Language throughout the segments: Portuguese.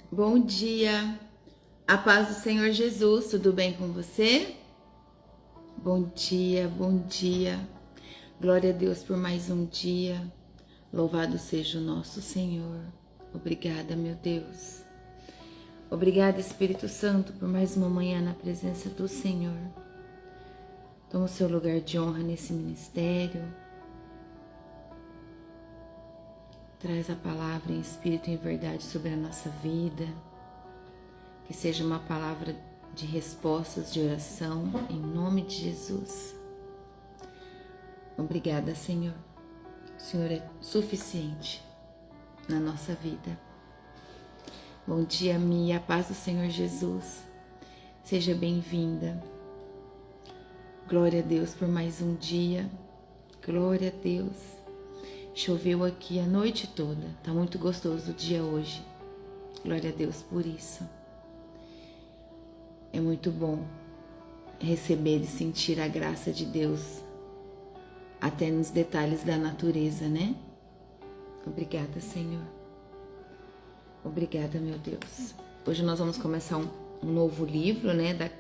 Bom dia, a paz do Senhor Jesus, tudo bem com você? Bom dia, bom dia, glória a Deus por mais um dia, louvado seja o nosso Senhor. Obrigada, meu Deus. Obrigada, Espírito Santo, por mais uma manhã na presença do Senhor. Toma o seu lugar de honra nesse ministério. Traz a palavra em espírito e em verdade sobre a nossa vida. Que seja uma palavra de respostas, de oração, em nome de Jesus. Obrigada, Senhor. O Senhor é suficiente na nossa vida. Bom dia, Mia. A paz do Senhor Jesus. Seja bem-vinda. Glória a Deus por mais um dia. Glória a Deus. Choveu aqui a noite toda. Tá muito gostoso o dia hoje. Glória a Deus por isso. É muito bom receber e sentir a graça de Deus até nos detalhes da natureza, né? Obrigada, Senhor. Obrigada, meu Deus. Hoje nós vamos começar um novo livro, né?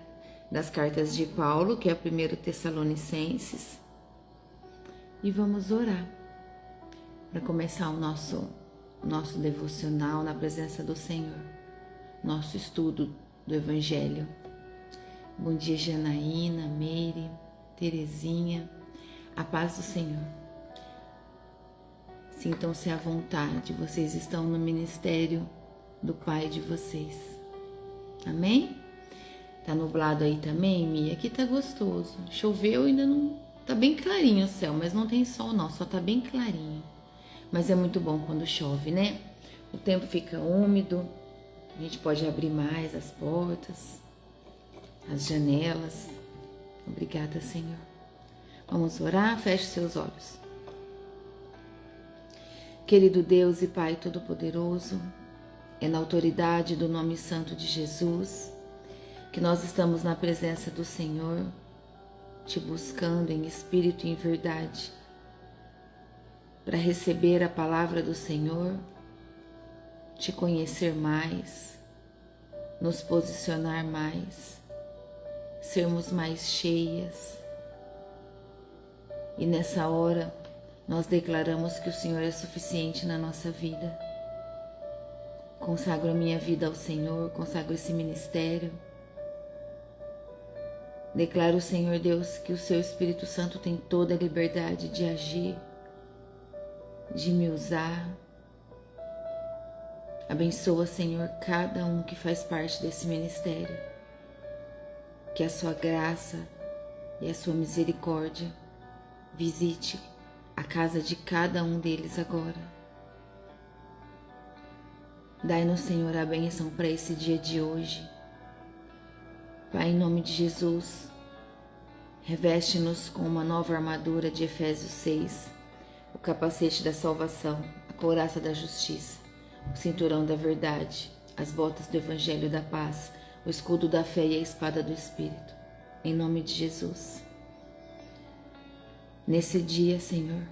Das cartas de Paulo, que é o 1 Tessalonicenses. E vamos orar para começar o nosso devocional na presença do Senhor. Nosso estudo do Evangelho. Bom dia, Janaína, Meire, Terezinha. A paz do Senhor. Sintam-se à vontade, vocês estão no ministério do Pai de vocês. Amém? Tá nublado aí também, Mia? Aqui tá gostoso. Choveu, ainda não... Tá bem clarinho o céu, mas não tem sol não, só tá bem clarinho. Mas é muito bom quando chove, né? O tempo fica úmido, a gente pode abrir mais as portas, as janelas. Obrigada, Senhor. Vamos orar? Feche seus olhos. Querido Deus e Pai Todo-Poderoso, é na autoridade do nome santo de Jesus que nós estamos na presença do Senhor, te buscando em espírito e em verdade, para receber a palavra do Senhor, te conhecer mais, nos posicionar mais, sermos mais cheias. E nessa hora, nós declaramos que o Senhor é suficiente na nossa vida. Consagro a minha vida ao Senhor, consagro esse ministério. Declaro, Senhor Deus, que o Seu Espírito Santo tem toda a liberdade de agir, de me usar. Abençoa, Senhor, cada um que faz parte desse ministério. Que a Sua graça e a Sua misericórdia visite a casa de cada um deles agora. Dai-nos, Senhor, a bênção para esse dia de hoje. Pai, em nome de Jesus, reveste-nos com uma nova armadura de Efésios 6, o capacete da salvação, a couraça da justiça, o cinturão da verdade, as botas do evangelho da paz, o escudo da fé e a espada do Espírito. Em nome de Jesus. Nesse dia, Senhor,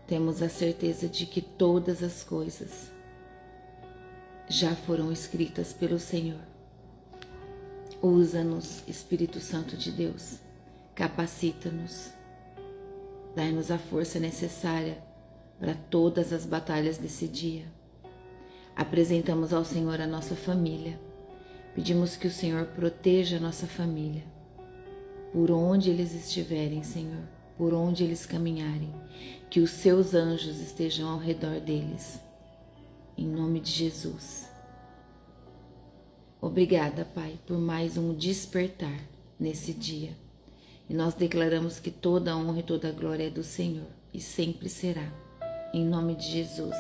temos a certeza de que todas as coisas já foram escritas pelo Senhor. Usa-nos, Espírito Santo de Deus, capacita-nos, dai-nos a força necessária para todas as batalhas desse dia. Apresentamos ao Senhor a nossa família, pedimos que o Senhor proteja a nossa família, por onde eles estiverem, Senhor, por onde eles caminharem, que os seus anjos estejam ao redor deles, em nome de Jesus. Obrigada, Pai, por mais um despertar nesse dia. E nós declaramos que toda a honra e toda a glória é do Senhor e sempre será. Em nome de Jesus.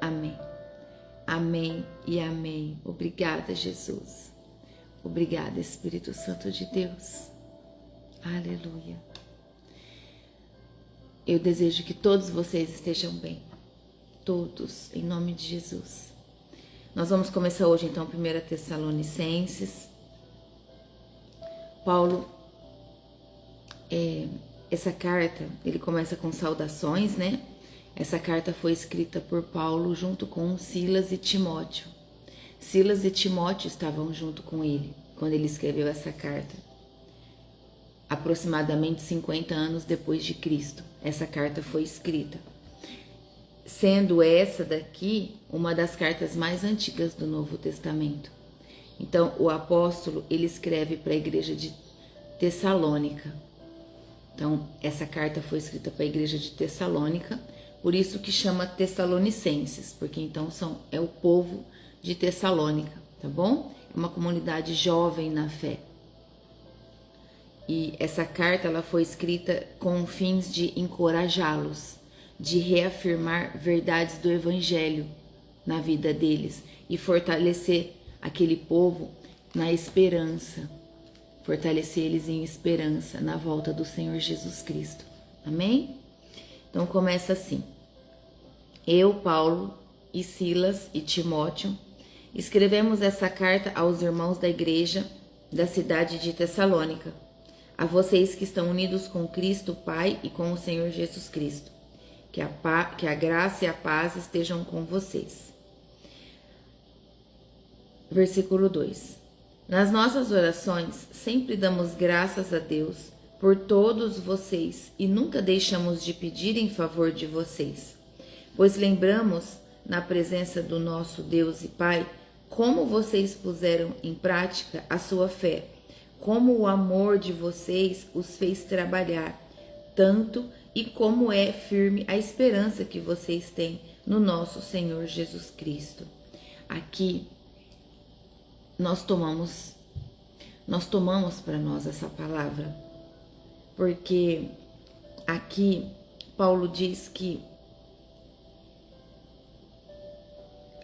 Amém. Amém e amém. Obrigada, Jesus. Obrigada, Espírito Santo de Deus. Aleluia. Eu desejo que todos vocês estejam bem. Todos, em nome de Jesus. Nós vamos começar hoje, então, 1 Tessalonicenses. Paulo, essa carta, ele começa com saudações, né? Essa carta foi escrita por Paulo junto com Silas e Timóteo. Silas e Timóteo estavam junto com ele quando ele escreveu essa carta. Aproximadamente 50 anos depois de Cristo, essa carta foi escrita. Sendo essa daqui uma das cartas mais antigas do Novo Testamento. Então, o apóstolo, ele escreve para a igreja de Tessalônica. Então, essa carta foi escrita para a igreja de Tessalônica, por isso que chama Tessalonicenses, porque então é o povo de Tessalônica, tá bom? É uma comunidade jovem na fé. E essa carta ela foi escrita com fins de encorajá-los, de reafirmar verdades do evangelho na vida deles e fortalecer aquele povo na esperança, fortalecer eles em esperança na volta do Senhor Jesus Cristo. Amém? Então começa assim: eu, Paulo, e Silas e Timóteo escrevemos essa carta aos irmãos da igreja da cidade de Tessalônica, a vocês que estão unidos com Cristo Pai e com o Senhor Jesus Cristo. Que a graça e a paz estejam com vocês. Versículo 2. Nas nossas orações, sempre damos graças a Deus por todos vocês e nunca deixamos de pedir em favor de vocês, pois lembramos, na presença do nosso Deus e Pai, como vocês puseram em prática a sua fé, como o amor de vocês os fez trabalhar, tanto e como é firme a esperança que vocês têm no nosso Senhor Jesus Cristo. Aqui nós tomamos para nós essa palavra, porque aqui Paulo diz que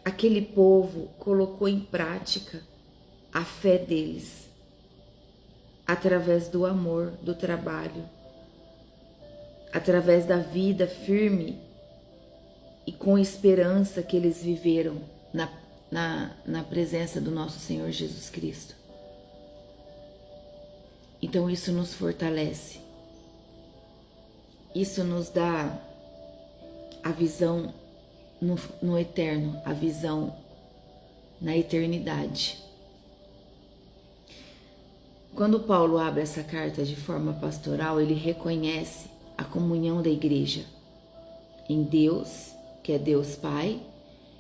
aquele povo colocou em prática a fé deles através do amor, do trabalho, através da vida firme e com esperança que eles viveram na presença do nosso Senhor Jesus Cristo. Então isso nos fortalece, isso nos dá a visão no eterno, a visão na eternidade. Quando Paulo abre essa carta de forma pastoral, ele reconhece a comunhão da igreja em Deus, que é Deus Pai,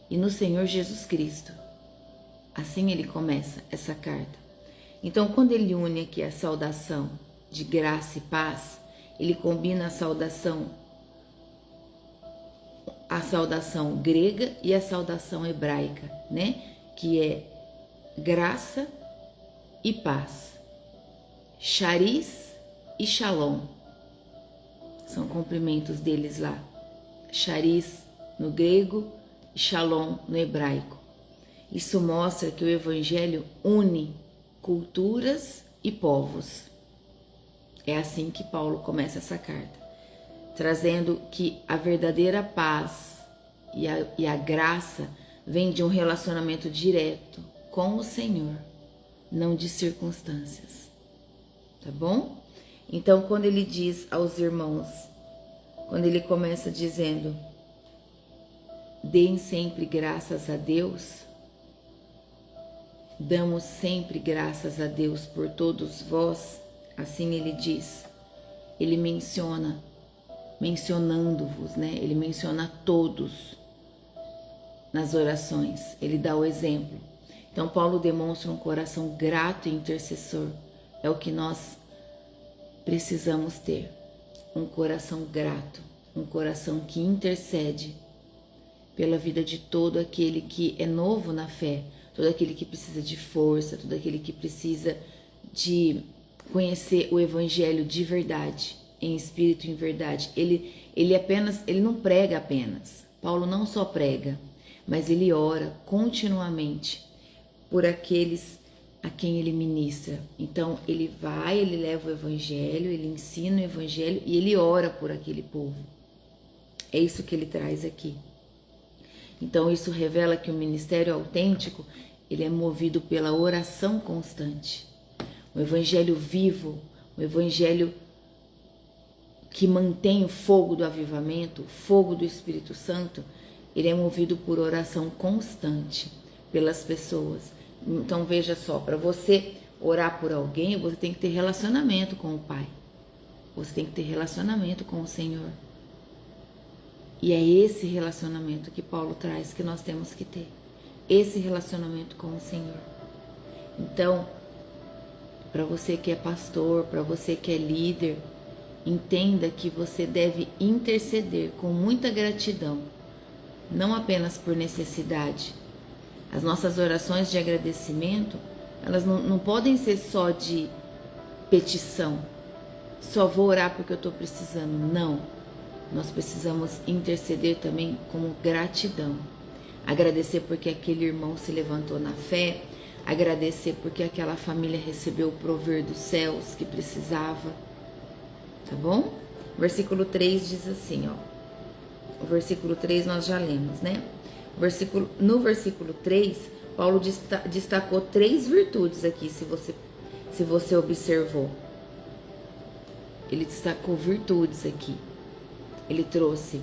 e no Senhor Jesus Cristo. Assim ele começa essa carta. Então, quando ele une aqui a saudação de graça e paz, ele combina a saudação grega e a saudação hebraica, né? Que é graça e paz. Charis e shalom. São cumprimentos deles lá. Charis no grego e shalom no hebraico. Isso mostra que o evangelho une culturas e povos. É assim que Paulo começa essa carta, trazendo que a verdadeira paz e a graça vem de um relacionamento direto com o Senhor, não de circunstâncias. Tá bom? Então, quando ele diz aos irmãos, quando ele começa dizendo: deem sempre graças a Deus, damos sempre graças a Deus por todos vós, assim ele diz, ele mencionando-vos, né? Ele menciona todos nas orações, ele dá o exemplo. Então Paulo demonstra um coração grato e intercessor. É o que nós precisamos ter, um coração grato, um coração que intercede pela vida de todo aquele que é novo na fé, todo aquele que precisa de força, todo aquele que precisa de conhecer o evangelho de verdade, em espírito e em verdade. Ele não prega apenas. Paulo não só prega, mas ele ora continuamente por aqueles a quem ele ministra. Então ele leva o evangelho, ele ensina o evangelho e ele ora por aquele povo. É isso que ele traz aqui. Então isso revela que o ministério autêntico, ele é movido pela oração constante. O evangelho vivo, o evangelho que mantém o fogo do avivamento, o fogo do Espírito Santo, ele é movido por oração constante pelas pessoas. Então veja só, para você orar por alguém, você tem que ter relacionamento com o Pai. Você tem que ter relacionamento com o Senhor. E é esse relacionamento que Paulo traz que nós temos que ter. Esse relacionamento com o Senhor. Então, para você que é pastor, para você que é líder, entenda que você deve interceder com muita gratidão, não apenas por necessidade. As nossas orações de agradecimento, elas não podem ser só de petição. Só vou orar porque eu estou precisando. Não. Nós precisamos interceder também como gratidão. Agradecer porque aquele irmão se levantou na fé. Agradecer porque aquela família recebeu o prover dos céus que precisava. Tá bom? Versículo 3 diz assim, ó. O versículo 3 nós já lemos, né? No versículo 3, Paulo destacou 3 virtudes aqui, se você observou. Ele destacou virtudes aqui. Ele trouxe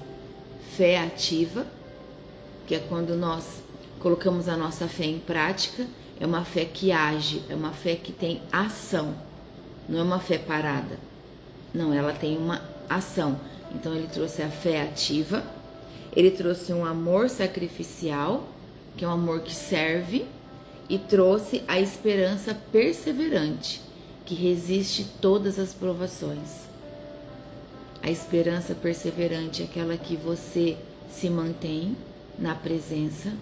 fé ativa, que é quando nós colocamos a nossa fé em prática. É uma fé que age, é uma fé que tem ação. Não é uma fé parada. Não, ela tem uma ação. Então ele trouxe a fé ativa. Ele trouxe um amor sacrificial, que é um amor que serve. E trouxe a esperança perseverante, que resiste todas as provações. A esperança perseverante é aquela que você se mantém na presença,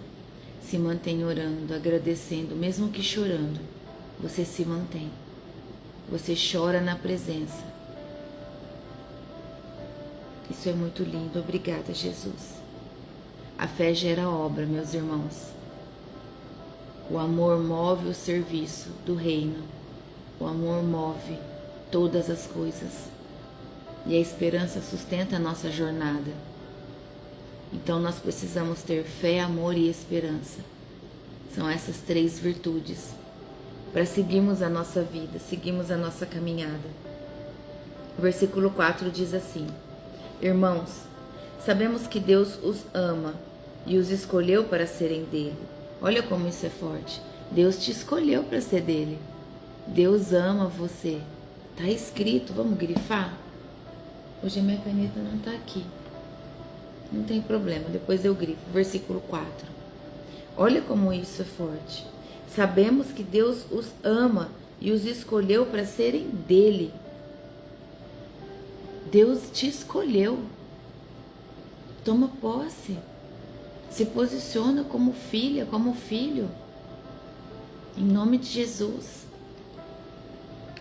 se mantém orando, agradecendo, mesmo que chorando, você se mantém. Você chora na presença. Isso é muito lindo. Obrigada, Jesus. A fé gera obra, meus irmãos. O amor move o serviço do reino. O amor move todas as coisas. E a esperança sustenta a nossa jornada. Então nós precisamos ter fé, amor e esperança. São essas 3 virtudes para seguirmos a nossa vida, seguirmos a nossa caminhada. O versículo 4 diz assim: Irmãos, sabemos que Deus os ama e os escolheu para serem dele. Olha como isso é forte. Deus te escolheu para ser dele. Deus ama você. Está escrito, vamos grifar? Hoje a minha caneta não está aqui. Não tem problema, depois eu grifo. Versículo 4. Olha como isso é forte. Sabemos que Deus os ama e os escolheu para serem dele. Deus te escolheu. Toma posse. Se posiciona como filha, como filho. Em nome de Jesus.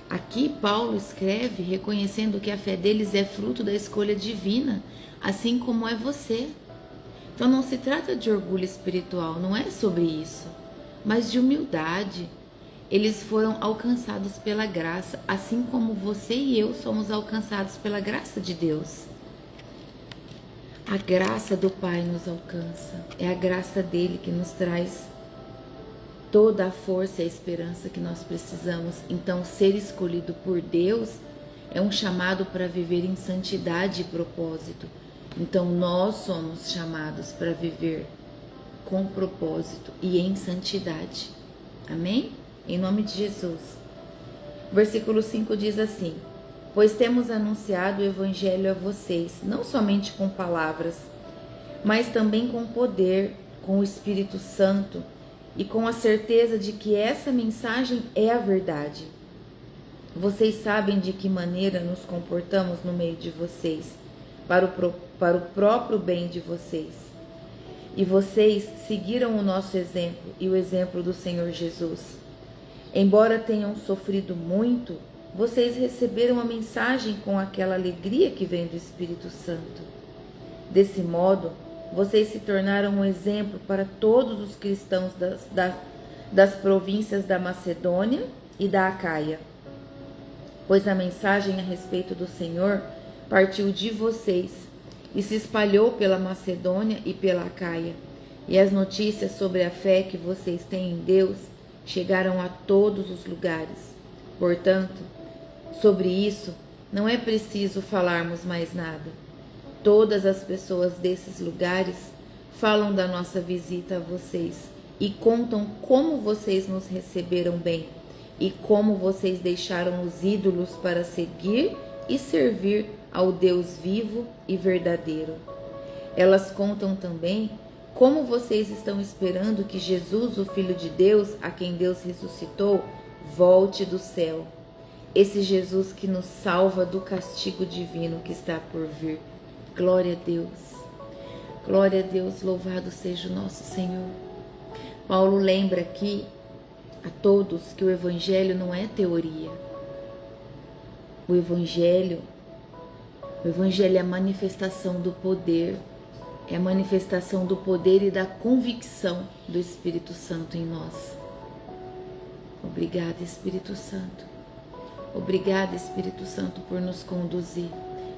Aqui Paulo escreve reconhecendo que a fé deles é fruto da escolha divina, assim como é você. Então não se trata de orgulho espiritual, não é sobre isso, mas de humildade. Eles foram alcançados pela graça, assim como você e eu somos alcançados pela graça de Deus. A graça do Pai nos alcança, é a graça dele que nos traz toda a força e a esperança que nós precisamos. Então, ser escolhido por Deus é um chamado para viver em santidade e propósito. Então, nós somos chamados para viver com propósito e em santidade. Amém? Em nome de Jesus. Versículo 5 diz assim: Pois temos anunciado o Evangelho a vocês, não somente com palavras, mas também com poder, com o Espírito Santo, e com a certeza de que essa mensagem é a verdade. Vocês sabem de que maneira nos comportamos no meio de vocês, para o próprio bem de vocês. E vocês seguiram o nosso exemplo e o exemplo do Senhor Jesus. Embora tenham sofrido muito, vocês receberam a mensagem com aquela alegria que vem do Espírito Santo. Desse modo, vocês se tornaram um exemplo para todos os cristãos das províncias da Macedônia e da Acaia, pois a mensagem a respeito do Senhor partiu de vocês e se espalhou pela Macedônia e pela Acaia, e as notícias sobre a fé que vocês têm em Deus chegaram a todos os lugares. Portanto, sobre isso, não é preciso falarmos mais nada. Todas as pessoas desses lugares falam da nossa visita a vocês e contam como vocês nos receberam bem e como vocês deixaram os ídolos para seguir e servir ao Deus vivo e verdadeiro. Elas contam também como vocês estão esperando que Jesus, o Filho de Deus, a quem Deus ressuscitou, volte do céu. Esse Jesus que nos salva do castigo divino que está por vir. Glória a Deus. Glória a Deus, louvado seja o nosso Senhor. Paulo lembra aqui a todos que o Evangelho não é teoria. O Evangelho é a manifestação do poder, é a manifestação do poder e da convicção do Espírito Santo em nós. Obrigada, Espírito Santo. Obrigada, Espírito Santo, por nos conduzir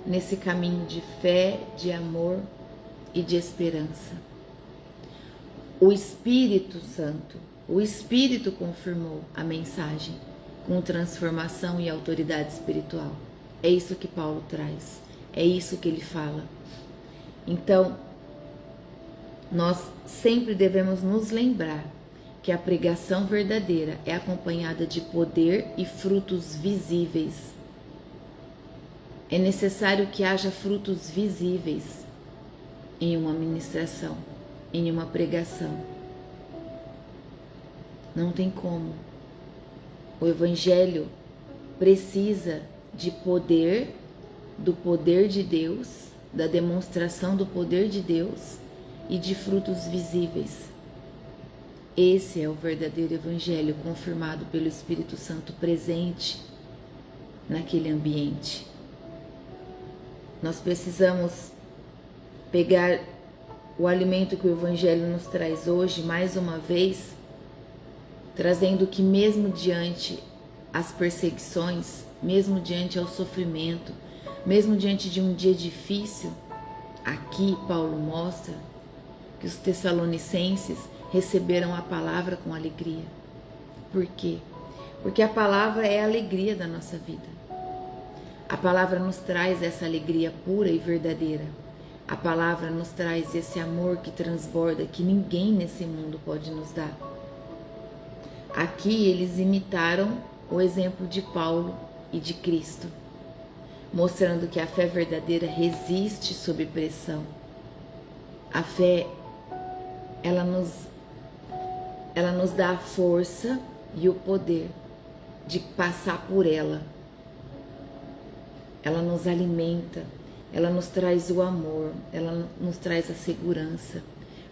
nesse caminho de fé, de amor e de esperança. O Espírito Santo, o Espírito confirmou a mensagem com transformação e autoridade espiritual. É isso que Paulo traz, é isso que ele fala. Então, nós sempre devemos nos lembrar que a pregação verdadeira é acompanhada de poder e frutos visíveis. É necessário que haja frutos visíveis em uma ministração, em uma pregação. Não tem como. O Evangelho precisa de poder, do poder de Deus, da demonstração do poder de Deus e de frutos visíveis. Esse é o verdadeiro Evangelho confirmado pelo Espírito Santo presente naquele ambiente. Nós precisamos pegar o alimento que o Evangelho nos traz hoje, mais uma vez, trazendo que mesmo diante as perseguições, mesmo diante ao sofrimento, mesmo diante de um dia difícil, aqui Paulo mostra que os tessalonicenses receberam a palavra com alegria. Por quê? Porque a palavra é a alegria da nossa vida. A palavra nos traz essa alegria pura e verdadeira. A palavra nos traz esse amor que transborda, que ninguém nesse mundo pode nos dar. Aqui eles imitaram o exemplo de Paulo e de Cristo, mostrando que a fé verdadeira resiste sob pressão. A fé, ela nos dá a força e o poder de passar por ela. Ela nos alimenta, ela nos traz o amor, ela nos traz a segurança.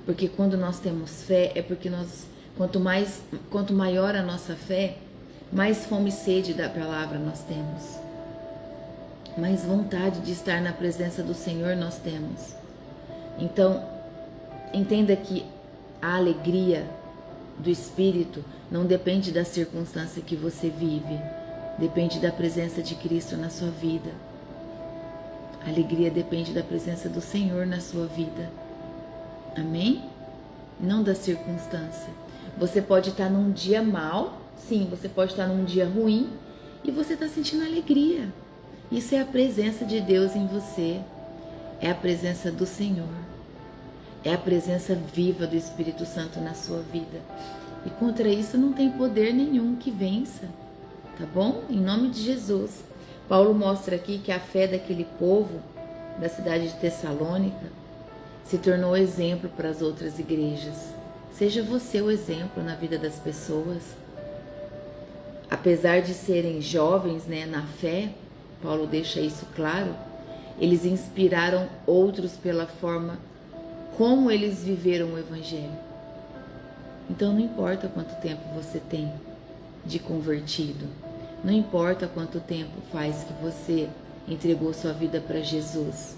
Porque quando nós temos fé, é porque quanto maior a nossa fé, mais fome e sede da palavra nós temos. Mais vontade de estar na presença do Senhor nós temos. Então, entenda que a alegria do Espírito não depende da circunstância que você vive, depende da presença de Cristo na sua vida. A alegria depende da presença do Senhor na sua vida. Amém? Não da circunstância. Você pode estar num dia mal, sim, você pode estar num dia ruim e você está sentindo alegria. Isso é a presença de Deus em você, é a presença do Senhor. É a presença viva do Espírito Santo na sua vida. E contra isso não tem poder nenhum que vença. Tá bom? Em nome de Jesus. Paulo mostra aqui que a fé daquele povo da cidade de Tessalônica se tornou exemplo para as outras igrejas. Seja você o exemplo na vida das pessoas. Apesar de serem jovens, na fé, Paulo deixa isso claro, eles inspiraram outros pela forma como eles viveram o Evangelho. Então não importa quanto tempo você tem de convertido, não importa quanto tempo faz que você entregou sua vida para Jesus.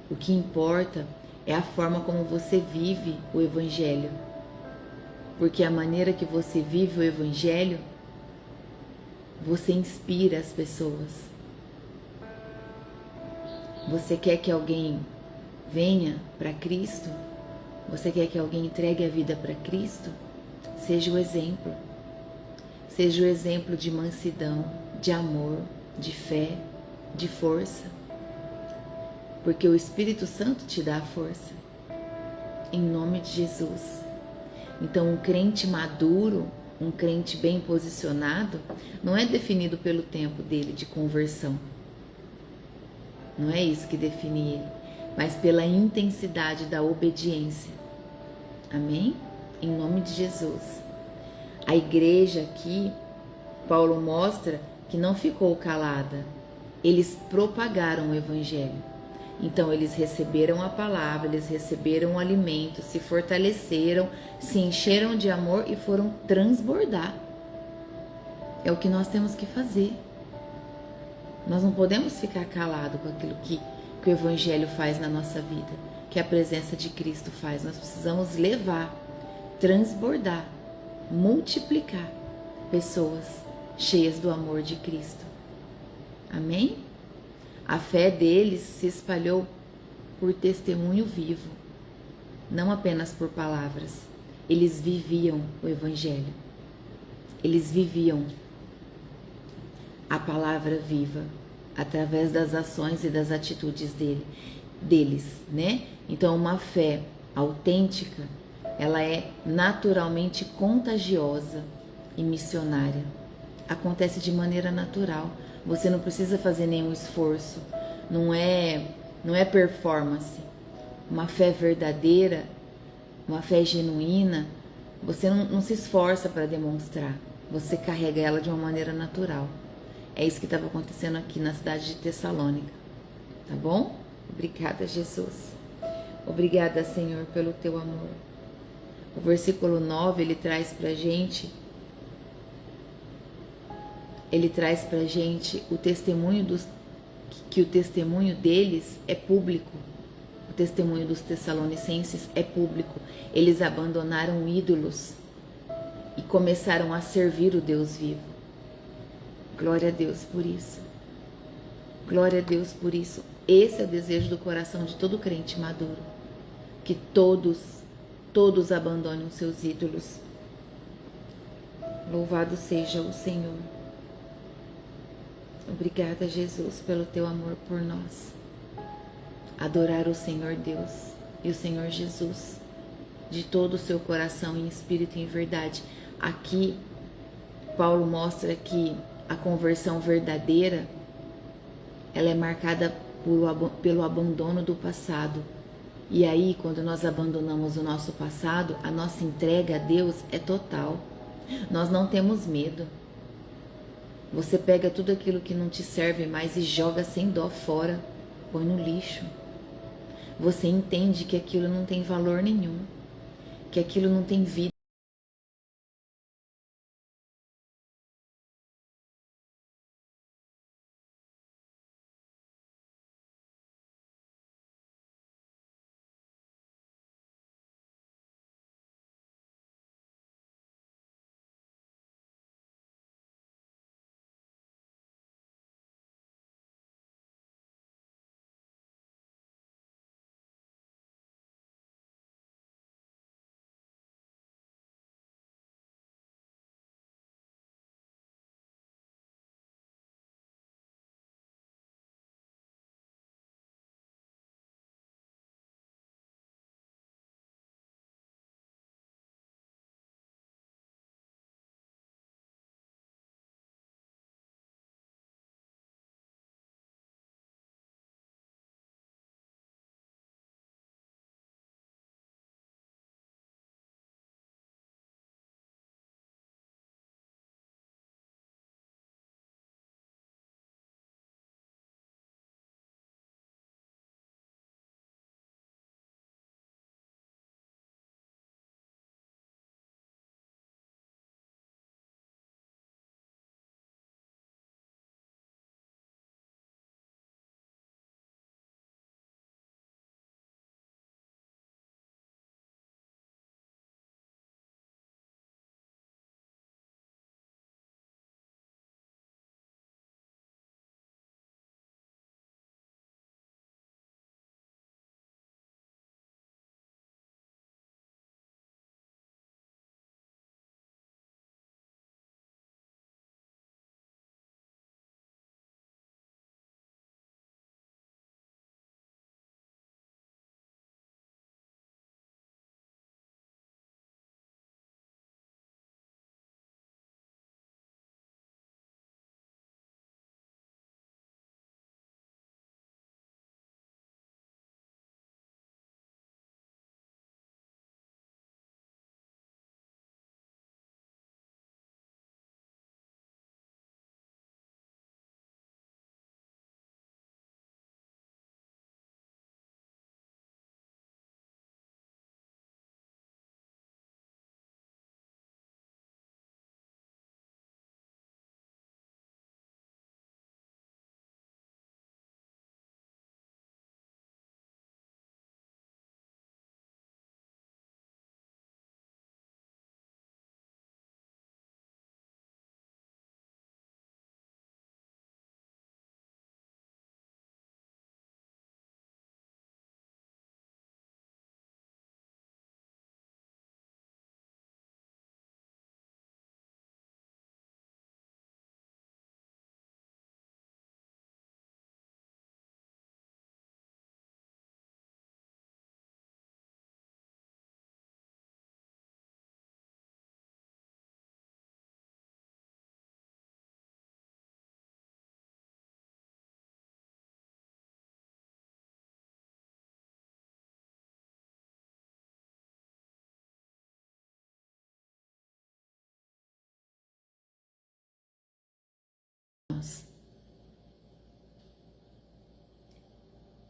O que importa é a forma como você vive o Evangelho. Porque a maneira que você vive o Evangelho, você inspira as pessoas. Você quer que alguém venha para Cristo? Você quer que alguém entregue a vida para Cristo? Seja o exemplo. Seja o exemplo de mansidão, de amor, de fé. de força, porque o Espírito Santo te dá a força, em nome de Jesus. Então, um crente maduro, um crente bem posicionado, não é definido pelo tempo dele de conversão. Não é isso que define ele, mas pela intensidade da obediência. Amém? Em nome de Jesus. A igreja aqui, Paulo mostra que não ficou calada. Eles propagaram o evangelho. Então eles receberam a palavra, eles receberam o alimento, se fortaleceram, se encheram de amor e foram transbordar. É o que nós temos que fazer. Nós não podemos ficar calados com aquilo que o evangelho faz na nossa vida, que a presença de Cristo faz. Nós precisamos levar, transbordar, multiplicar pessoas cheias do amor de Cristo. Amém? A fé deles se espalhou por testemunho vivo, não apenas por palavras. Eles viviam o evangelho. Eles viviam a palavra viva através das ações e das atitudes deles, né? Então, uma fé autêntica, ela é naturalmente contagiosa e missionária. Acontece de maneira natural. Você não precisa fazer nenhum esforço. Não é performance. Uma fé verdadeira, uma fé genuína, você não se esforça para demonstrar. Você carrega ela de uma maneira natural. É isso que estava acontecendo aqui na cidade de Tessalônica. Tá bom? Obrigada, Jesus. Obrigada, Senhor, pelo teu amor. O versículo 9, ele traz pra gente o testemunho que o testemunho deles é público. O testemunho dos tessalonicenses é público. Eles abandonaram ídolos e começaram a servir o Deus vivo. Glória a Deus por isso. Glória a Deus por isso. Esse é o desejo do coração de todo crente maduro. Que todos abandonem os seus ídolos. Louvado seja o Senhor. Obrigada, Jesus, pelo teu amor por nós. Adorar o Senhor Deus e o Senhor Jesus de todo o seu coração, em espírito e em verdade. Aqui, Paulo mostra que a conversão verdadeira, ela é marcada pelo abandono do passado. E aí, quando nós abandonamos o nosso passado, a nossa entrega a Deus é total. Nós não temos medo. Você pega tudo aquilo que não te serve mais e joga sem dó fora, põe no lixo. Você entende que aquilo não tem valor nenhum, que aquilo não tem vida.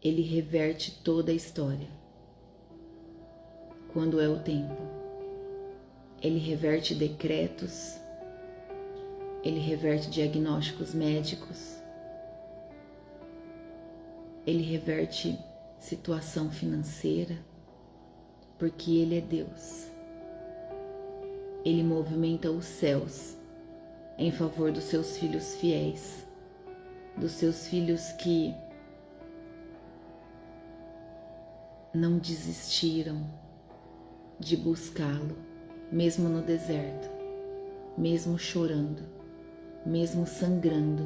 Ele reverte toda a história. Quando é o tempo, Ele reverte decretos, Ele reverte diagnósticos médicos, Ele reverte situação financeira, porque Ele é Deus. Ele movimenta os céus em favor dos seus filhos fiéis, dos seus filhos que não desistiram de buscá-lo, mesmo no deserto, mesmo chorando, mesmo sangrando.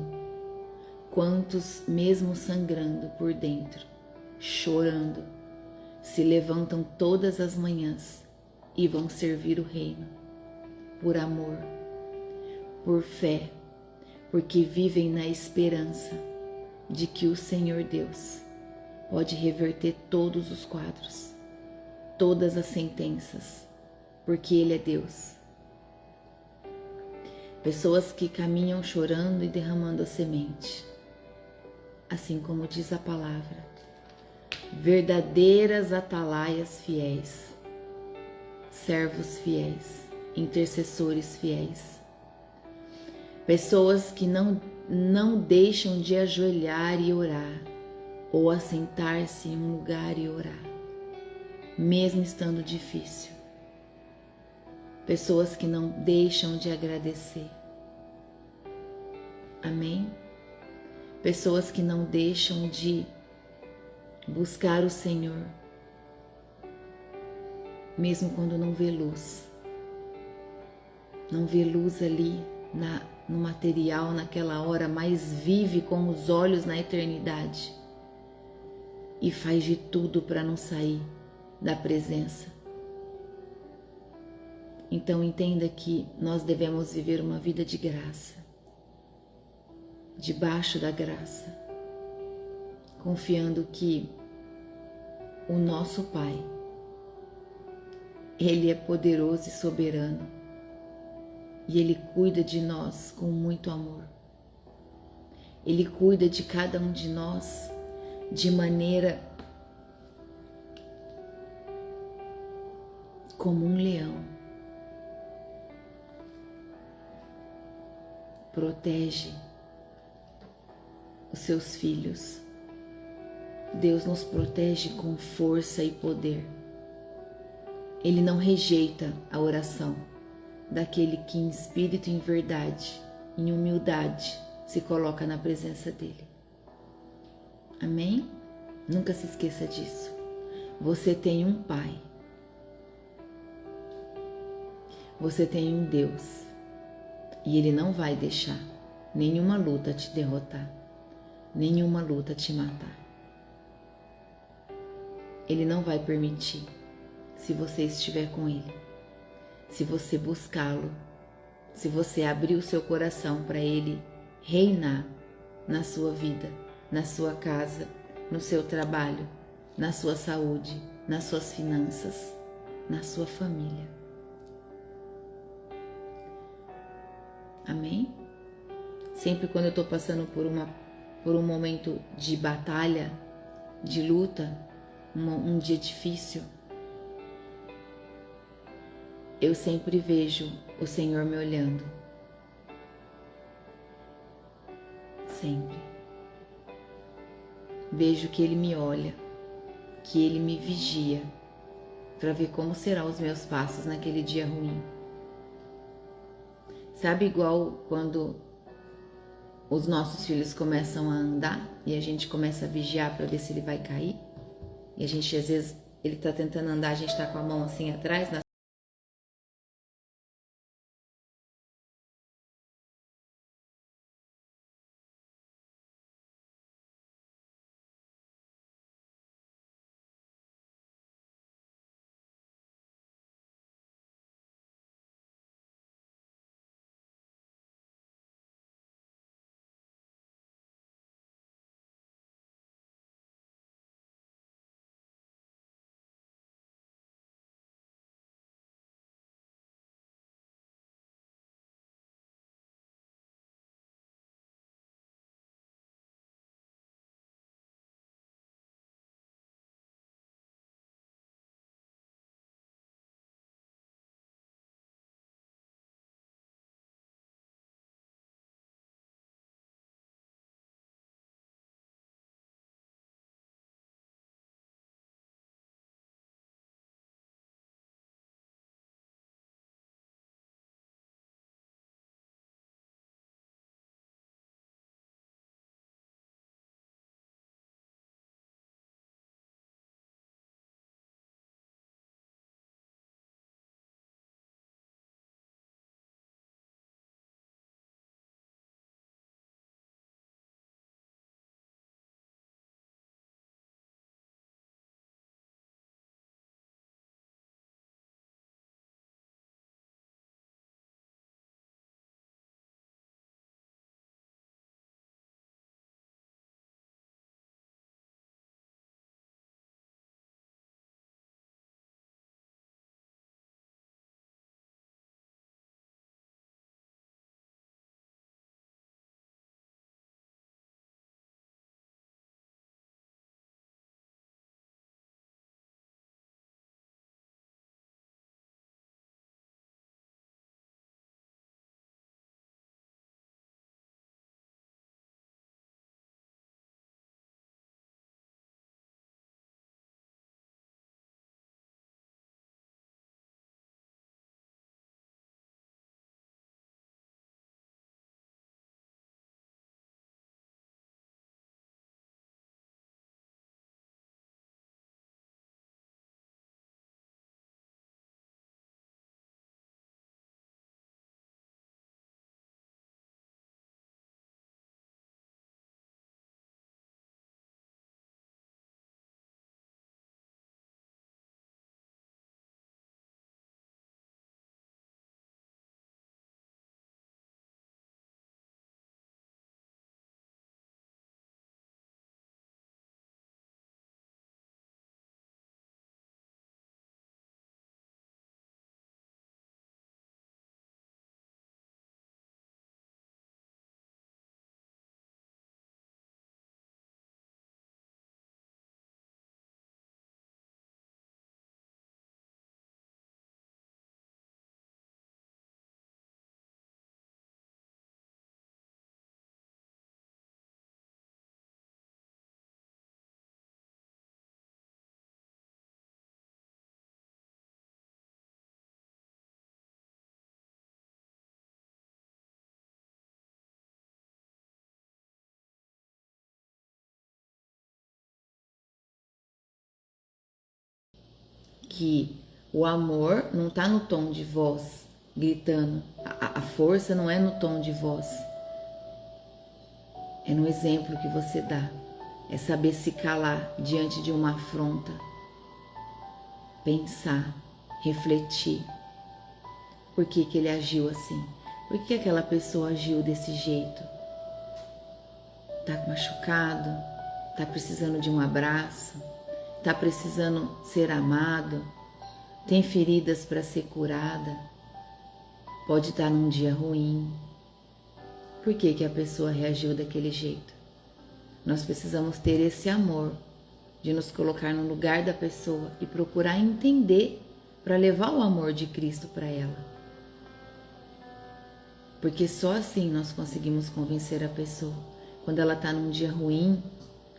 Quantos, mesmo sangrando por dentro, chorando, se levantam todas as manhãs e vão servir o reino, por amor, por fé, porque vivem na esperança de que o Senhor Deus pode reverter todos os quadros, todas as sentenças, porque Ele é Deus. Pessoas que caminham chorando e derramando a semente, assim como diz a palavra, verdadeiras atalaias fiéis, servos fiéis, intercessores fiéis, pessoas que não deixam de ajoelhar e orar, ou assentar-se em um lugar e orar, mesmo estando difícil. Pessoas que não deixam de agradecer. Amém? Pessoas que não deixam de buscar o Senhor, mesmo quando não vê luz. Não vê luz ali no material naquela hora, mas vive com os olhos na eternidade. E faz de tudo para não sair da presença. Então entenda que nós devemos viver uma vida de graça, debaixo da graça, confiando que o nosso Pai, Ele é poderoso e soberano, e Ele cuida de nós com muito amor. Ele cuida de cada um de nós de maneira como um leão. Protege os seus filhos. Deus nos protege com força e poder. Ele não rejeita a oração daquele que em espírito e em verdade, em humildade, se coloca na presença dele. Amém? Nunca se esqueça disso. Você tem um Pai. Você tem um Deus. E Ele não vai deixar nenhuma luta te derrotar, nenhuma luta te matar. Ele não vai permitir, se você estiver com Ele, se você buscá-lo, se você abrir o seu coração para Ele reinar na sua vida, na sua casa, no seu trabalho, na sua saúde, nas suas finanças, na sua família. Amém? Sempre quando eu estou passando por um momento de batalha, de luta, um dia difícil, eu sempre vejo o Senhor me olhando. Sempre. Vejo que Ele me olha, que Ele me vigia, para ver como serão os meus passos naquele dia ruim. Sabe, igual quando os nossos filhos começam a andar e a gente começa a vigiar para ver se ele vai cair? E a gente, às vezes, ele está tentando andar, a gente está com a mão assim atrás, na que o amor não está no tom de voz gritando, a força não é no tom de voz, é no exemplo que você dá, é saber se calar diante de uma afronta, pensar, refletir. Por que que ele agiu assim? Por que aquela pessoa agiu desse jeito? Tá machucado? Tá precisando de um abraço? Tá precisando ser amado? Tem feridas para ser curada? Pode estar num dia ruim. Por que que a pessoa reagiu daquele jeito? Nós precisamos ter esse amor de nos colocar no lugar da pessoa e procurar entender para levar o amor de Cristo para ela. Porque só assim nós conseguimos convencer a pessoa. Quando ela está num dia ruim,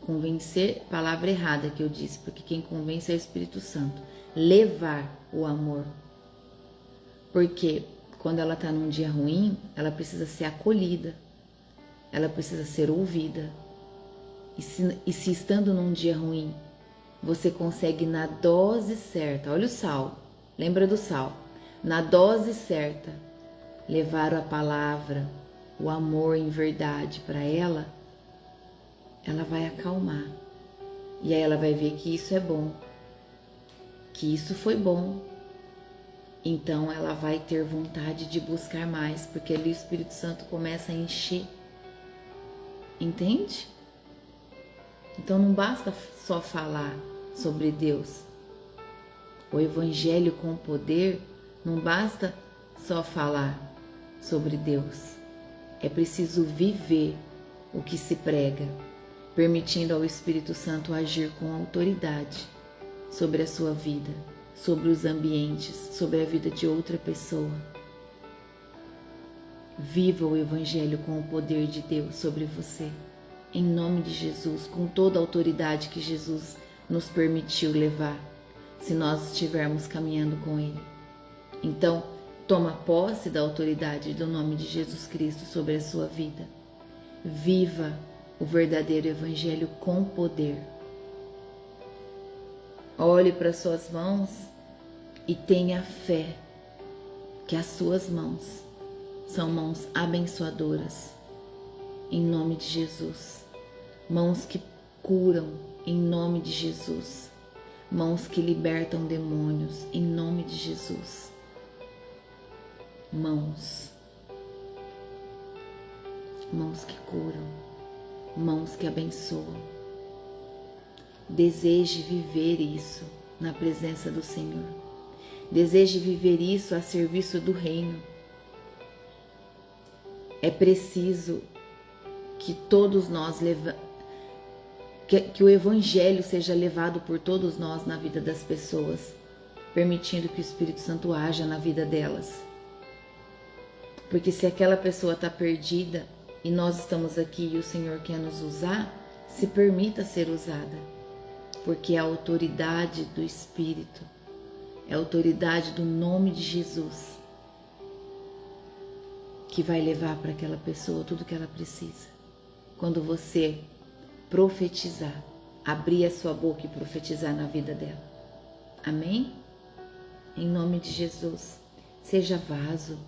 convencer, palavra errada que eu disse, porque quem convence é o Espírito Santo. Levar o amor. Porque quando ela está num dia ruim, ela precisa ser acolhida, ela precisa ser ouvida. E se estando num dia ruim, você consegue na dose certa, olha o sal, lembra do sal, na dose certa, levar a palavra, o amor em verdade para ela, ela vai acalmar. E aí ela vai ver que isso é bom, que isso foi bom. Então ela vai ter vontade de buscar mais, porque ali o Espírito Santo começa a encher. Entende? Então não basta só falar sobre Deus. O Evangelho com poder não basta só falar sobre Deus. É preciso viver o que se prega, permitindo ao Espírito Santo agir com autoridade sobre a sua vida, sobre os ambientes, sobre a vida de outra pessoa. Viva o Evangelho com o poder de Deus sobre você, em nome de Jesus, com toda a autoridade que Jesus nos permitiu levar, se nós estivermos caminhando com Ele. Então, toma posse da autoridade do nome de Jesus Cristo sobre a sua vida. Viva o verdadeiro Evangelho com poder. Olhe para suas mãos e tenha fé que as suas mãos são mãos abençoadoras, em nome de Jesus. Mãos que curam, em nome de Jesus. Mãos que libertam demônios, em nome de Jesus. Mãos que curam, mãos que abençoam. Deseje viver isso na presença do Senhor. Deseje viver isso a serviço do reino. É preciso que todos nós que o Evangelho seja levado por todos nós na vida das pessoas, permitindo que o Espírito Santo haja na vida delas. Porque se aquela pessoa está perdida e nós estamos aqui e o Senhor quer nos usar, se permita ser usada. Porque é a autoridade do Espírito, é a autoridade do nome de Jesus que vai levar para aquela pessoa tudo que ela precisa. Quando você profetizar, abrir a sua boca e profetizar na vida dela. Amém? Em nome de Jesus, seja vaso,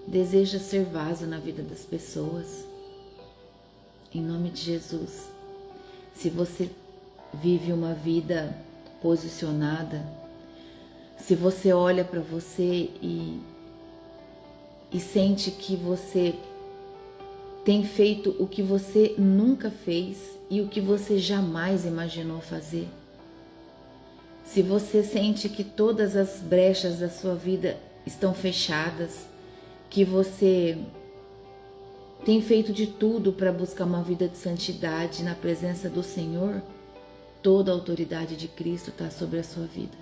deseja ser vaso na vida das pessoas. Em nome de Jesus. Se você vive uma vida posicionada, se você olha para você e sente que você tem feito o que você nunca fez e o que você jamais imaginou fazer, se você sente que todas as brechas da sua vida estão fechadas, que você tem feito de tudo para buscar uma vida de santidade na presença do Senhor, toda a autoridade de Cristo está sobre a sua vida.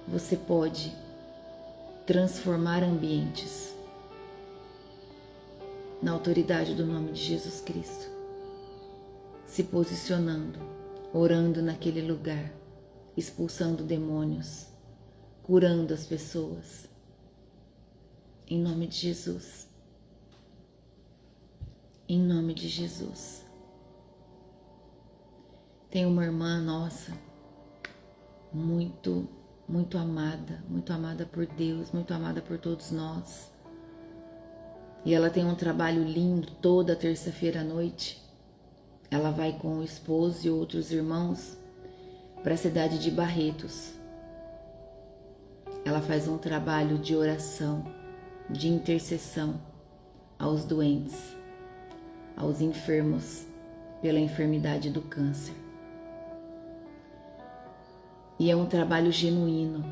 Você pode transformar ambientes na autoridade do nome de Jesus Cristo, se posicionando, orando naquele lugar, expulsando demônios, curando as pessoas, em nome de Jesus, em nome de Jesus. Tem uma irmã nossa, muito muito amada por Deus, muito amada por todos nós. E ela tem um trabalho lindo toda terça-feira à noite. Ela vai com o esposo e outros irmãos para a cidade de Barretos. Ela faz um trabalho de oração, de intercessão aos doentes, aos enfermos pela enfermidade do câncer. E é um trabalho genuíno,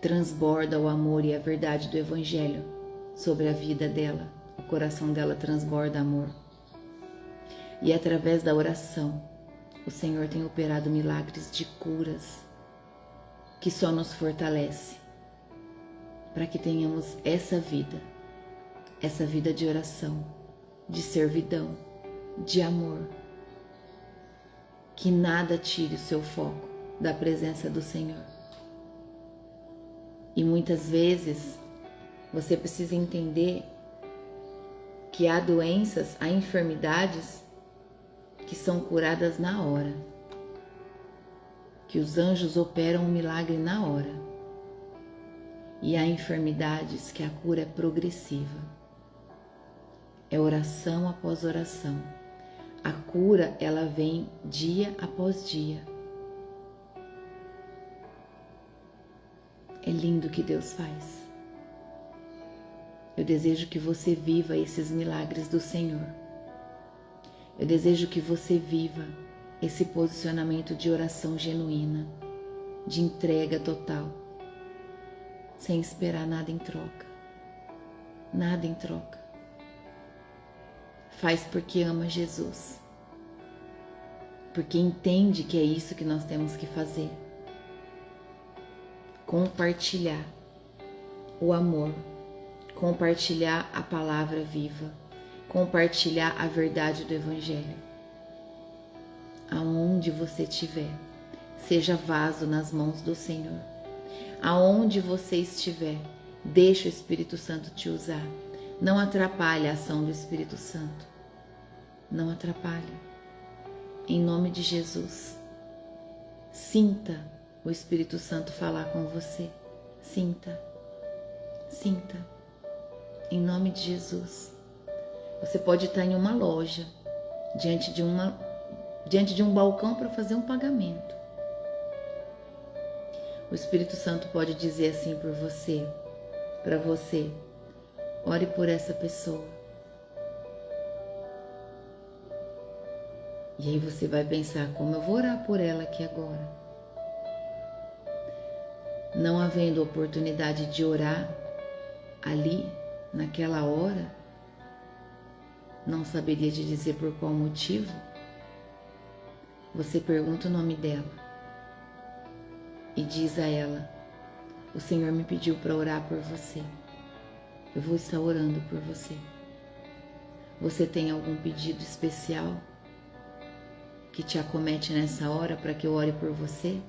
transborda o amor e a verdade do Evangelho sobre a vida dela. O coração dela transborda amor. E através da oração, o Senhor tem operado milagres de curas que só nos fortalece para que tenhamos essa vida de oração, de servidão, de amor. Que nada tire o seu foco da presença do Senhor. E muitas vezes você precisa entender que há doenças, há enfermidades que são curadas na hora, que os anjos operam um milagre na hora, e há enfermidades que a cura é progressiva, é oração após oração. A cura, ela vem dia após dia. É lindo o que Deus faz. Eu desejo que você viva esses milagres do Senhor. Eu desejo que você viva esse posicionamento de oração genuína, de entrega total, sem esperar nada em troca. Nada em troca. Faz porque ama Jesus, porque entende que é isso que nós temos que fazer. Compartilhar o amor, compartilhar a palavra viva, compartilhar a verdade do Evangelho. Aonde você estiver, seja vaso nas mãos do Senhor. Aonde você estiver, deixa o Espírito Santo te usar. Não atrapalhe a ação do Espírito Santo. Não atrapalhe. Em nome de Jesus, sinta o Espírito Santo falar com você. Sinta. Sinta. Em nome de Jesus. Você pode estar em uma loja, diante de um balcão para fazer um pagamento. O Espírito Santo pode dizer assim por você, para você: ore por essa pessoa. E aí você vai pensar: como eu vou orar por ela aqui agora? Não havendo oportunidade de orar ali, naquela hora, não saberia te dizer por qual motivo, você pergunta o nome dela e diz a ela: o Senhor me pediu para orar por você. Eu vou estar orando por você. Você tem algum pedido especial que te acomete nessa hora para que eu ore por você?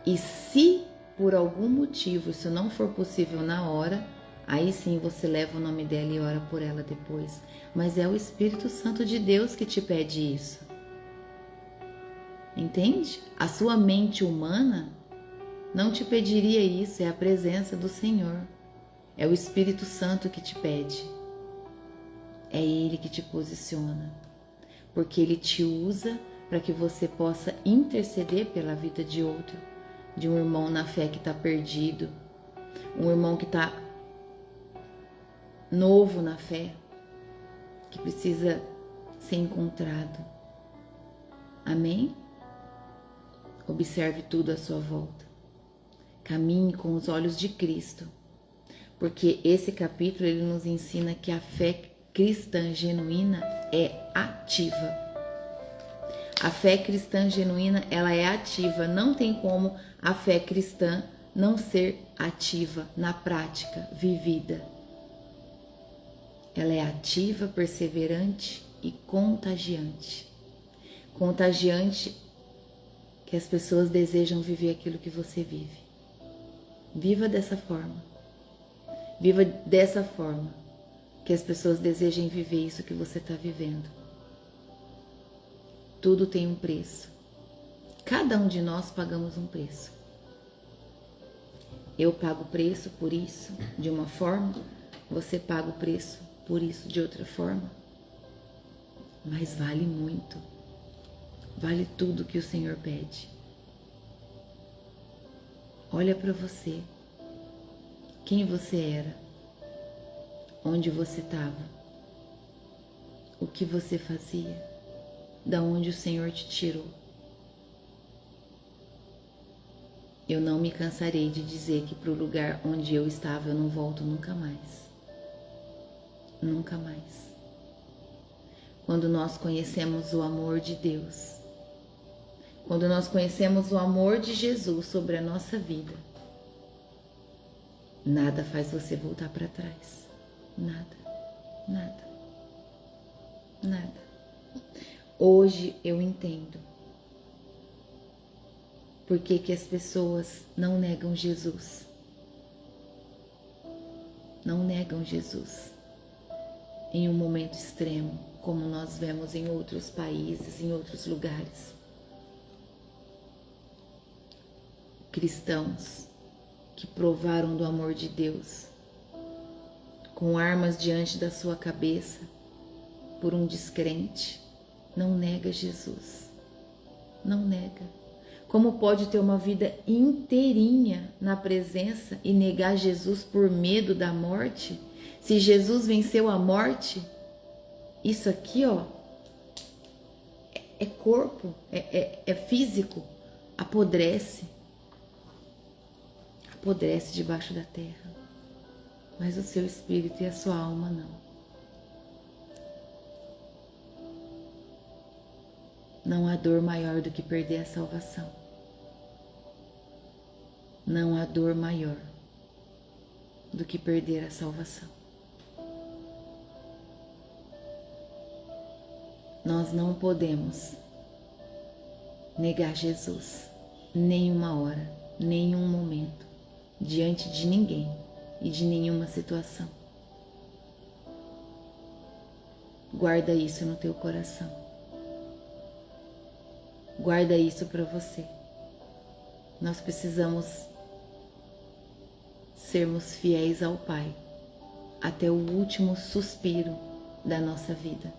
E se por algum motivo isso não for possível na hora, aí sim você leva o nome dela e ora por ela depois. Mas é o Espírito Santo de Deus que te pede isso. Entende? A sua mente humana não te pediria isso, é a presença do Senhor. É o Espírito Santo que te pede. É Ele que te posiciona. Porque Ele te usa para que você possa interceder pela vida de outro. De um irmão na fé que está perdido. Um irmão que está novo na fé. Que precisa ser encontrado. Amém? Observe tudo à sua volta. Caminhe com os olhos de Cristo. Porque esse capítulo ele nos ensina que a fé cristã genuína é ativa. A fé cristã genuína, ela é ativa. Não tem como a fé cristã não ser ativa na prática, vivida. Ela é ativa, perseverante e contagiante. Contagiante que as pessoas desejam viver aquilo que você vive. Viva dessa forma. Viva dessa forma que as pessoas desejem viver isso que você está vivendo. Tudo tem um preço. Cada um de nós pagamos um preço. Eu pago o preço por isso de uma forma, você paga o preço por isso de outra forma. Mas vale muito. Vale tudo que o Senhor pede. Olha para você. Quem você era? Onde você estava? O que você fazia? Da onde o Senhor te tirou? Eu não me cansarei de dizer que para o lugar onde eu estava eu não volto nunca mais. Nunca mais. Quando nós conhecemos o amor de Deus, quando nós conhecemos o amor de Jesus sobre a nossa vida, nada faz você voltar para trás. Nada, nada, nada. Hoje eu entendo por que as pessoas não negam Jesus. Não negam Jesus em um momento extremo, como nós vemos em outros países, em outros lugares. Cristãos que provaram do amor de Deus, com armas diante da sua cabeça, por um descrente, não nega Jesus. Não nega. Como pode ter uma vida inteirinha na presença e negar Jesus por medo da morte? Se Jesus venceu a morte, isso aqui, ó, é corpo, é físico, apodrece. Apodrece debaixo da terra. Mas o seu espírito e a sua alma não. Não há dor maior do que perder a salvação. Não há dor maior do que perder a salvação. Nós não podemos negar Jesus nenhuma hora, nenhum momento, diante de ninguém e de nenhuma situação. Guarda isso no teu coração. Guarda isso para você. Nós precisamos sermos fiéis ao Pai até o último suspiro da nossa vida.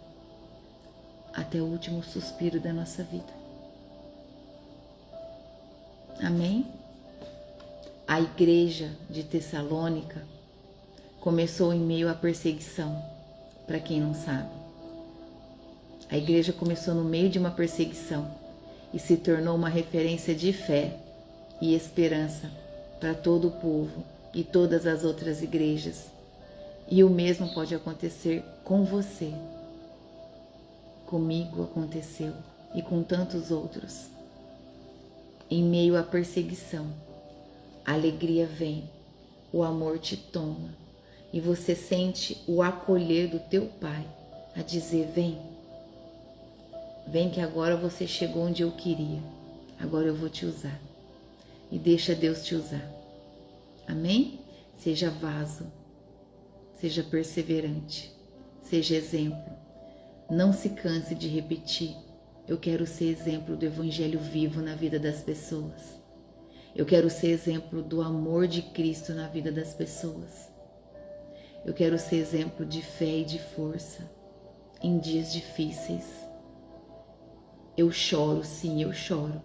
Até o último suspiro da nossa vida. Amém? A igreja de Tessalônica começou em meio à perseguição, para quem não sabe. A igreja começou no meio de uma perseguição e se tornou uma referência de fé e esperança para todo o povo e todas as outras igrejas. E o mesmo pode acontecer com você. Comigo aconteceu e com tantos outros. Em meio à perseguição, a alegria vem, o amor te toma e você sente o acolher do teu Pai a dizer: vem, vem que agora você chegou onde eu queria, agora eu vou te usar. E deixa Deus te usar. Amém? Seja vaso, seja perseverante, seja exemplo. Não se canse de repetir: eu quero ser exemplo do Evangelho vivo na vida das pessoas. Eu quero ser exemplo do amor de Cristo na vida das pessoas. Eu quero ser exemplo de fé e de força em dias difíceis. Eu choro, sim, eu choro,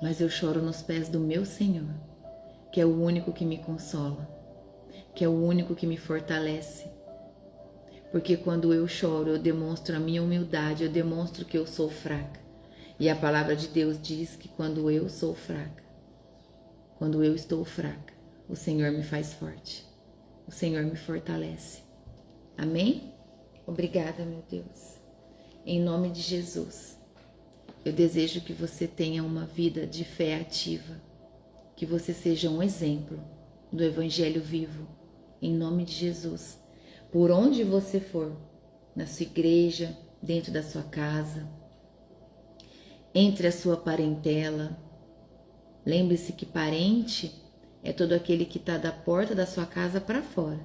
mas eu choro nos pés do meu Senhor, que é o único que me consola, que é o único que me fortalece. Porque quando eu choro, eu demonstro a minha humildade, eu demonstro que eu sou fraca. E a palavra de Deus diz que quando eu sou fraca, quando eu estou fraca, o Senhor me faz forte, o Senhor me fortalece. Amém? Obrigada, meu Deus. Em nome de Jesus, eu desejo que você tenha uma vida de fé ativa, que você seja um exemplo do Evangelho vivo, em nome de Jesus. Por onde você for, na sua igreja, dentro da sua casa, entre a sua parentela. Lembre-se que parente é todo aquele que está da porta da sua casa para fora.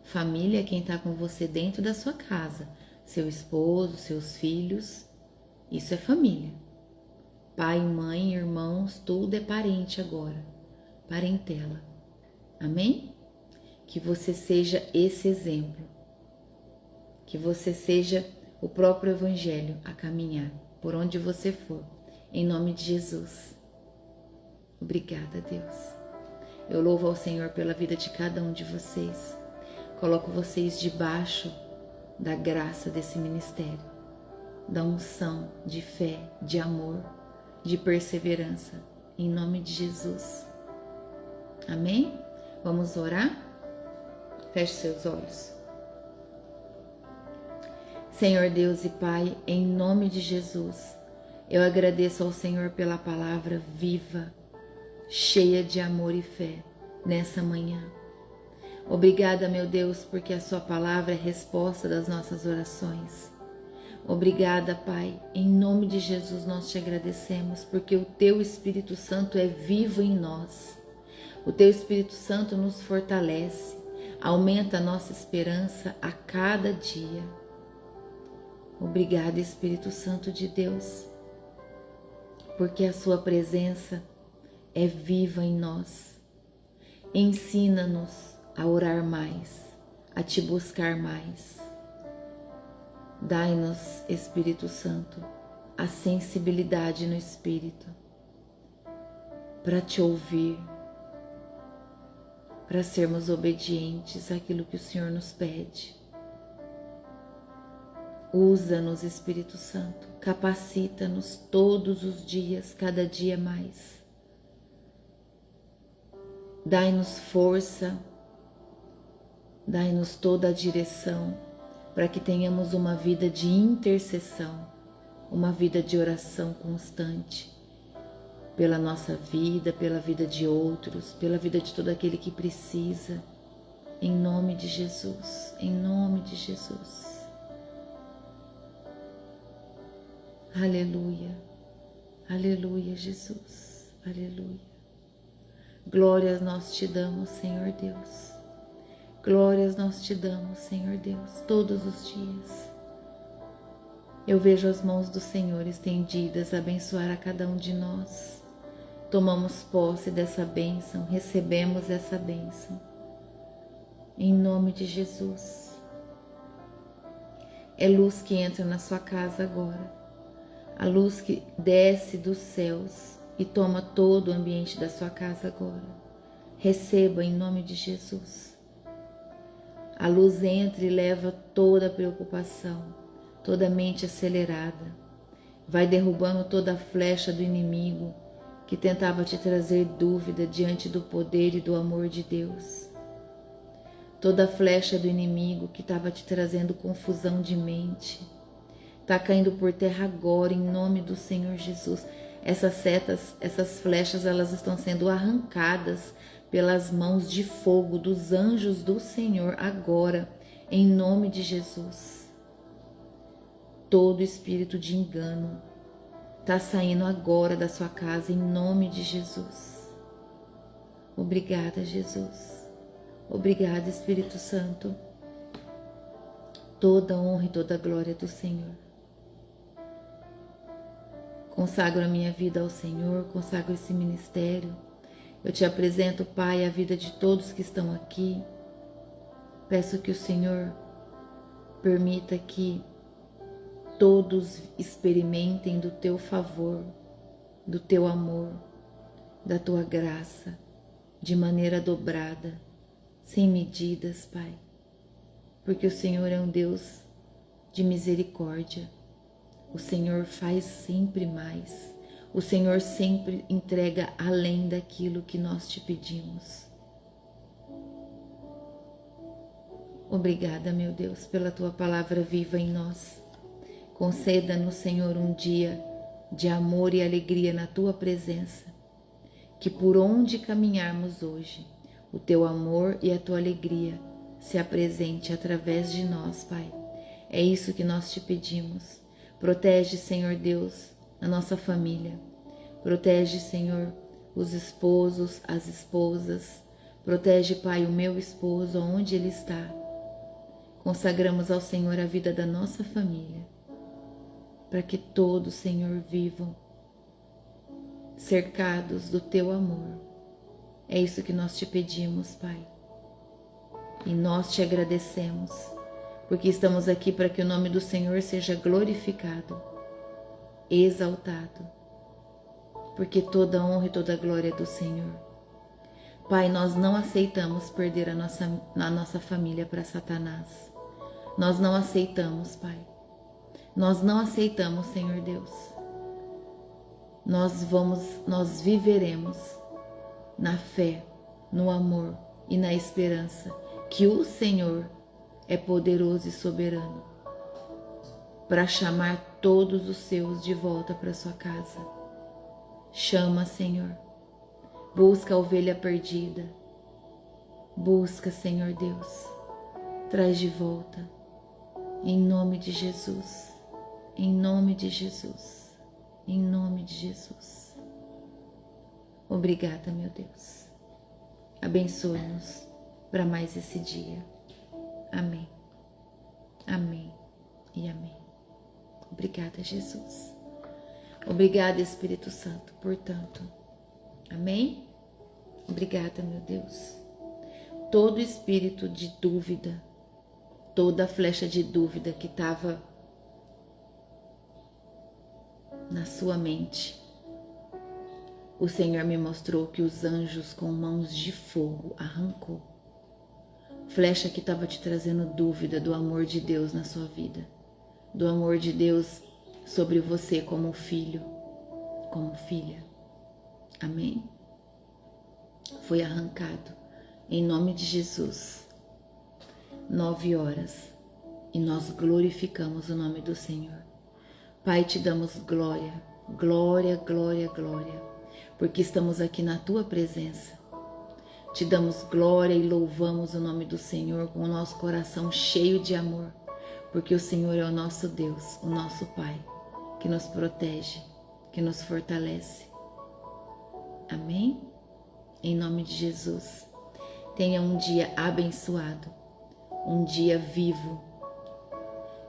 Família é quem está com você dentro da sua casa. Seu esposo, seus filhos, isso é família. Pai, mãe, irmãos, tudo é parente agora, parentela. Amém? Que você seja esse exemplo, que você seja o próprio Evangelho a caminhar por onde você for, em nome de Jesus. Obrigada, Deus. Eu louvo ao Senhor pela vida de cada um de vocês. Coloco vocês debaixo da graça desse ministério, da unção de fé, de amor, de perseverança, em nome de Jesus. Amém? Vamos orar? Feche seus olhos. Senhor Deus e Pai, em nome de Jesus, eu agradeço ao Senhor pela palavra viva, cheia de amor e fé, nessa manhã. Obrigada, meu Deus, porque a sua palavra é resposta das nossas orações. Obrigada, Pai, em nome de Jesus nós te agradecemos, porque o teu Espírito Santo é vivo em nós. O teu Espírito Santo nos fortalece, aumenta a nossa esperança a cada dia. Obrigada, Espírito Santo de Deus, porque a sua presença é viva em nós. Ensina-nos a orar mais, a te buscar mais. Dai-nos, Espírito Santo, a sensibilidade no Espírito para te ouvir, para sermos obedientes àquilo que o Senhor nos pede. Usa-nos, Espírito Santo, capacita-nos todos os dias, cada dia mais. Dai-nos força, dai-nos toda a direção para que tenhamos uma vida de intercessão, uma vida de oração constante pela nossa vida, pela vida de outros, pela vida de todo aquele que precisa, em nome de Jesus, em nome de Jesus. Aleluia, aleluia, Jesus, aleluia. Glórias nós te damos, Senhor Deus. Glórias nós te damos, Senhor Deus, todos os dias. Eu vejo as mãos do Senhor estendidas a abençoar a cada um de nós. Tomamos posse dessa bênção, recebemos essa bênção. Em nome de Jesus. É luz que entra na sua casa agora. A luz que desce dos céus e toma todo o ambiente da sua casa agora. Receba em nome de Jesus. A luz entra e leva toda a preocupação, toda a mente acelerada. Vai derrubando toda a flecha do inimigo que tentava te trazer dúvida diante do poder e do amor de Deus. Toda a flecha do inimigo que estava te trazendo confusão de mente está caindo por terra agora em nome do Senhor Jesus. Essas setas, essas flechas, elas estão sendo arrancadas pelas mãos de fogo dos anjos do Senhor agora, em nome de Jesus. Todo espírito de engano está saindo agora da sua casa, em nome de Jesus. Obrigada, Jesus. Obrigada, Espírito Santo. Toda honra e toda glória do Senhor. Consagro a minha vida ao Senhor, consagro esse ministério. Eu te apresento, Pai, a vida de todos que estão aqui. Peço que o Senhor permita que todos experimentem do teu favor, do teu amor, da tua graça, de maneira dobrada, sem medidas, Pai. Porque o Senhor é um Deus de misericórdia. O Senhor faz sempre mais. O Senhor sempre entrega além daquilo que nós te pedimos. Obrigada, meu Deus, pela tua palavra viva em nós. Conceda-nos, Senhor, um dia de amor e alegria na tua presença. Que por onde caminharmos hoje, o teu amor e a tua alegria se apresente através de nós, Pai. É isso que nós te pedimos. Protege, Senhor Deus, a nossa família. Protege, Senhor, os esposos, as esposas. Protege, Pai, o meu esposo, onde ele está. Consagramos ao Senhor a vida da nossa família, para que todos, Senhor, vivam cercados do teu amor. É isso que nós te pedimos, Pai. E nós te agradecemos, porque estamos aqui para que o nome do Senhor seja glorificado, exaltado, porque toda honra e toda glória é do Senhor. Pai, nós não aceitamos perder a nossa família para Satanás. Nós não aceitamos, Pai. Nós não aceitamos, Senhor Deus. Nós viveremos na fé, no amor e na esperança que o Senhor é poderoso e soberano para chamar todos os seus de volta para sua casa. Chama, Senhor. Busca a ovelha perdida. Busca, Senhor Deus. Traz de volta. Em nome de Jesus. Em nome de Jesus. Em nome de Jesus. Obrigada, meu Deus. Abençoe-nos para mais esse dia. Amém. Amém e amém. Obrigada, Jesus. Obrigada, Espírito Santo, portanto. Amém? Obrigada, meu Deus. Todo espírito de dúvida, toda flecha de dúvida que estava na sua mente, o Senhor me mostrou que os anjos com mãos de fogo arrancou. Flecha que estava te trazendo dúvida do amor de Deus na sua vida, do amor de Deus sobre você como filho, como filha. Amém? Foi arrancado em nome de Jesus. 9 horas e nós glorificamos o nome do Senhor. Pai, te damos glória, glória, glória, glória, porque estamos aqui na tua presença. Te damos glória e louvamos o nome do Senhor com o nosso coração cheio de amor, porque o Senhor é o nosso Deus, o nosso Pai, que nos protege, que nos fortalece. Amém? Em nome de Jesus. Tenha um dia abençoado, um dia vivo,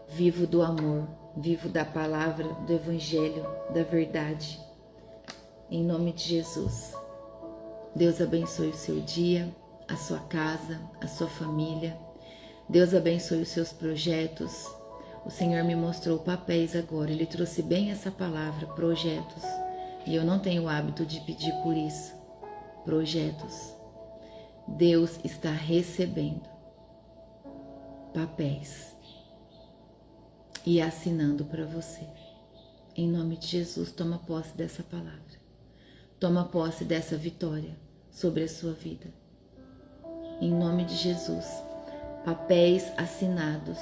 vivo do amor, vivo da palavra, do evangelho, da verdade. Em nome de Jesus. Deus abençoe o seu dia, a sua casa, a sua família. Deus abençoe os seus projetos. O Senhor me mostrou papéis agora. Ele trouxe bem essa palavra, projetos. E eu não tenho o hábito de pedir por isso. Projetos. Deus está recebendo papéis e assinando para você. Em nome de Jesus, toma posse dessa palavra. Toma posse dessa vitória sobre a sua vida. Em nome de Jesus, papéis assinados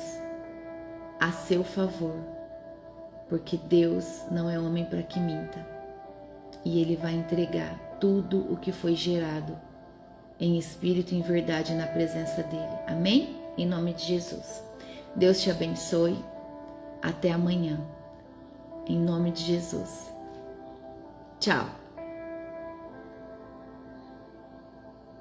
a seu favor, porque Deus não é homem para que minta. E Ele vai entregar tudo o que foi gerado em espírito e em verdade na presença dEle. Amém? Em nome de Jesus. Deus te abençoe. Até amanhã. Em nome de Jesus. Tchau.